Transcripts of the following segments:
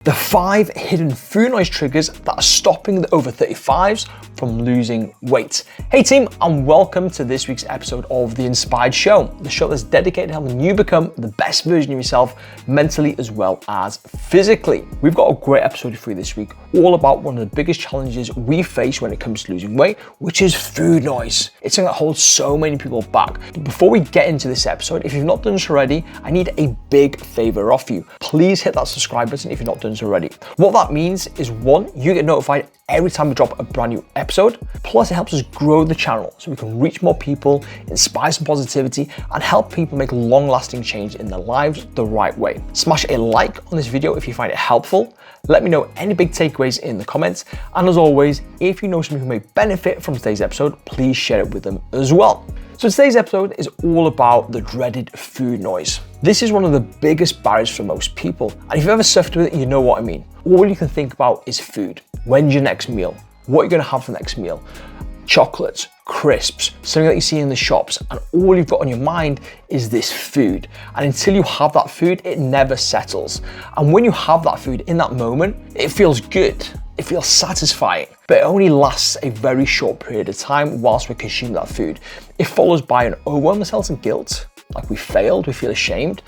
The 5 hidden food noise triggers that are stopping the over 35s from losing weight. Hey team, and welcome to this week's episode of The Inspired Show, the show that's dedicated to helping you become the best version of yourself mentally as well as physically. We've got a great episode for you this week, all about one of the biggest challenges we face when it comes to losing weight, which is food noise. It's something that holds so many people back. But before we get into this episode, if you've not done so already, I need a big favor off you. Please hit that subscribe button if you've not done so already. What that means is, one, you get notified every time we drop a brand new episode. Plus, it helps us grow the channel so we can reach more people, inspire some positivity, and help people make long-lasting change in their lives the right way. Smash a like on this video if you find it helpful. Let me know any big takeaways in the comments. And as always, if you know someone who may benefit from today's episode, please share it with them as well. So today's episode is all about the dreaded food noise. This is one of the biggest barriers for most people. And if you've ever suffered with it, you know what I mean. All you can think about is food. When's your next meal? What are you gonna have for the next meal? Chocolates, crisps, something that you see in the shops, and all you've got on your mind is this food. And until you have that food, it never settles. And when you have that food in that moment, it feels good. It feels satisfying, but it only lasts a very short period of time whilst we consume that food. It follows by an overwhelming sense of guilt, like we failed, we feel ashamed,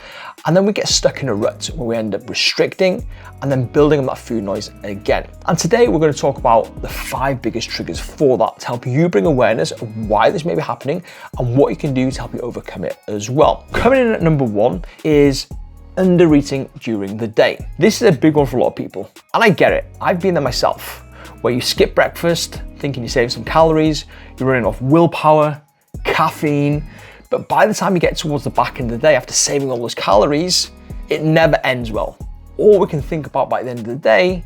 and then we get stuck in a rut where we end up restricting and then building up that food noise again. And today we're going to talk about the 5 biggest triggers for that to help you bring awareness of why this may be happening and what you can do to help you overcome it as well. Coming in at number 1 is undereating during the day. This is a big one for a lot of people, and I get it. I've been there myself, where you skip breakfast thinking you're saving some calories, you're running off willpower, caffeine, but by the time you get towards the back end of the day, after saving all those calories, it never ends well. All we can think about by the end of the day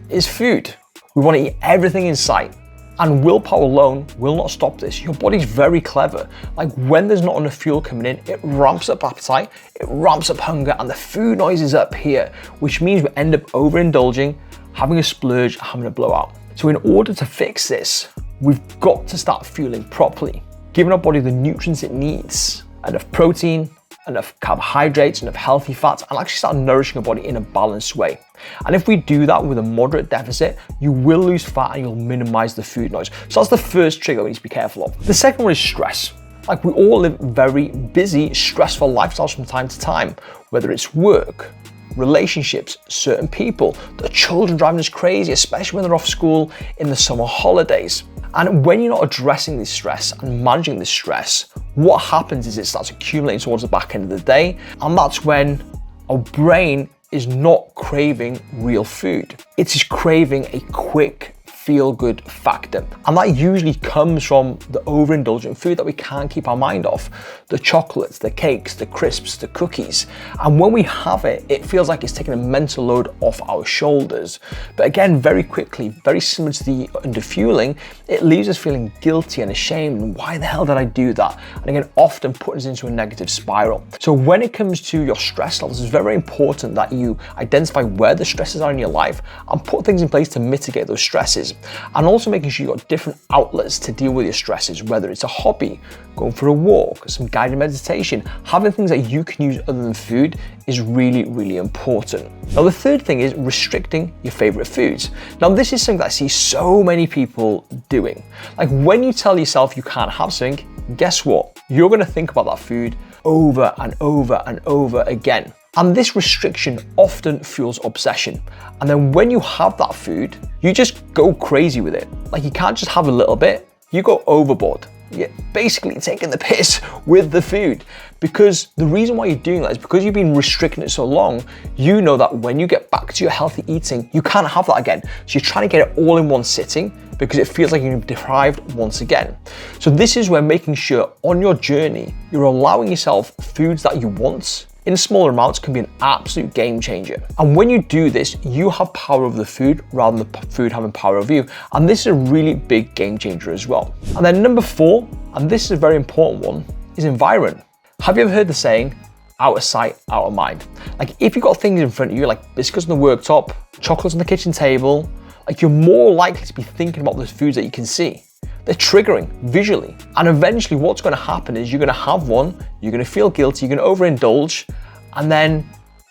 is food. We want to eat everything in sight. And willpower alone will not stop this. Your body's very clever. Like when there's not enough fuel coming in, it ramps up appetite, it ramps up hunger, and the food noise is up here, which means we end up overindulging, having a splurge, having a blowout. So in order to fix this, we've got to start fueling properly, giving our body the nutrients it needs, enough protein, enough carbohydrates, enough healthy fats, and actually start nourishing your body in a balanced way. And if we do that with a moderate deficit, you will lose fat and you'll minimize the food noise. So that's the first trigger we need to be careful of. The second one is stress. Like we all live very busy, stressful lifestyles from time to time, whether it's work, relationships, certain people, the children driving us crazy, especially when they're off school in the summer holidays. And when you're not addressing this stress and managing this stress, what happens is it starts accumulating towards the back end of the day. And that's when our brain is not craving real food. It's just craving a quick, feel-good factor. And that usually comes from the overindulgent food that we can't keep our mind off. The chocolates, the cakes, the crisps, the cookies. And when we have it, it feels like it's taking a mental load off our shoulders. But again, very quickly, very similar to the underfueling, it leaves us feeling guilty and ashamed. And why the hell did I do that? And again, often putting us into a negative spiral. So when it comes to your stress levels, it's very important that you identify where the stresses are in your life and put things in place to mitigate those stresses. And also making sure you've got different outlets to deal with your stresses, whether it's a hobby, going for a walk, some guided meditation, having things that you can use other than food is really, really important. Now, the third thing is restricting your favorite foods. Now, this is something that I see so many people doing. Like when you tell yourself you can't have something, guess what? You're gonna think about that food over and over and over again. And this restriction often fuels obsession. And then when you have that food, you just go crazy with it. Like you can't just have a little bit, you go overboard. You're basically taking the piss with the food. Because the reason why you're doing that is because you've been restricting it so long, you know that when you get back to your healthy eating, you can't have that again. So you're trying to get it all in one sitting because it feels like you're deprived once again. So this is where making sure on your journey, you're allowing yourself foods that you want in smaller amounts can be an absolute game changer. And when you do this, you have power over the food rather than the food having power over you. And this is a really big game changer as well. And then number 4, and this is a very important one, is environment. Have you ever heard the saying, out of sight, out of mind? Like if you've got things in front of you, like biscuits on the worktop, chocolates on the kitchen table, like you're more likely to be thinking about those foods that you can see. They're triggering visually. And eventually what's going to happen is you're going to have one, you're going to feel guilty, you're going to overindulge, and then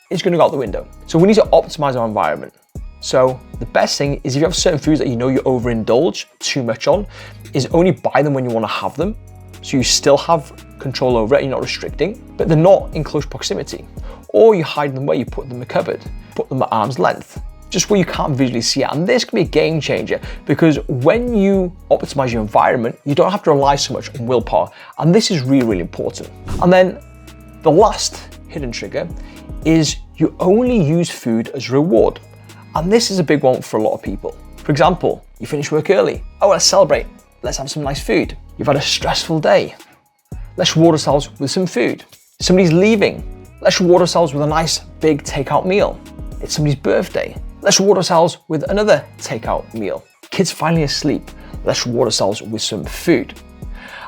it's going to go out the window. So we need to optimize our environment. So the best thing is if you have certain foods that you know you overindulge too much on, is only buy them when you want to have them. So you still have control over it, you're not restricting, but they're not in close proximity. Or you hide them where you put them in the cupboard, put them at arm's length, just where you can't visually see it. And this can be a game changer because when you optimize your environment, you don't have to rely so much on willpower. And this is really, really important. And then the last hidden trigger is you only use food as a reward. And this is a big one for a lot of people. For example, you finish work early. Oh, let's celebrate. Let's have some nice food. You've had a stressful day. Let's reward ourselves with some food. Somebody's leaving. Let's reward ourselves with a nice big takeout meal. It's somebody's birthday. Let's reward ourselves with another takeout meal. Kids finally asleep. Let's reward ourselves with some food.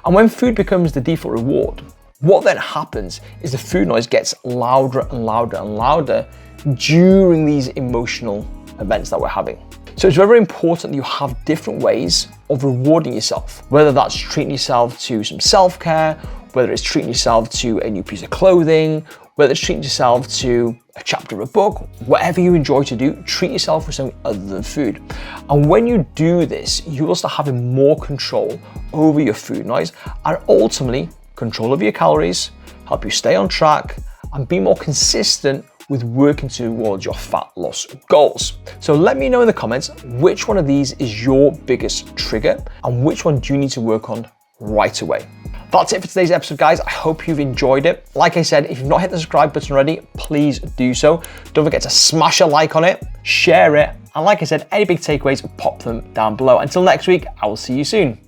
And when food becomes the default reward, what then happens is the food noise gets louder and louder and louder during these emotional events that we're having. So it's very important that you have different ways of rewarding yourself, whether that's treating yourself to some self-care, whether it's treating yourself to a new piece of clothing, whether it's treating yourself to a chapter of a book, whatever you enjoy to do, treat yourself with something other than food. And when you do this, you will start having more control over your food noise and ultimately control over your calories, help you stay on track and be more consistent with working towards your fat loss goals. So let me know in the comments which one of these is your biggest trigger and which one do you need to work on right away. That's it for today's episode, guys. I hope you've enjoyed it. Like I said, if you've not hit the subscribe button already, please do so. Don't forget to smash a like on it, share it, and like I said, any big takeaways, pop them down below. Until next week, I will see you soon.